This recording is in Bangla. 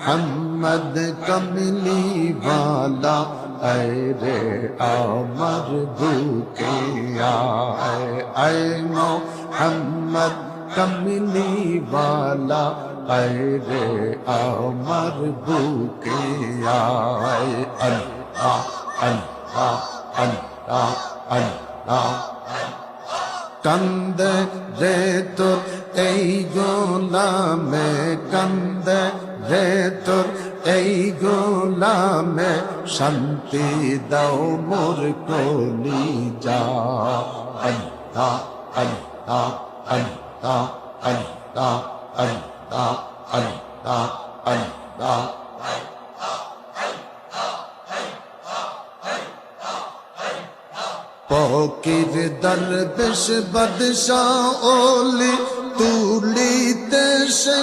মোহাম্মদ কমলি वाला আরে আমার বুকে আয় মোহাম্মদ কমলি वाला আরে আমার বুকে আয় আল্লাহ আল্লাহ আল্লাহ আল্লাহ কান্দে রে তোর এই গোলামে কান্দে রে তোর এই গোলামে শান্তি দাও মোর কলিজা আল্লাহ আল্লাহ আল্লাহ আল্লাহ আল্লাহ আল্লাহ আল্লাহ ফকির দরবেশ বাদশাহ ওলি তুলিতে সে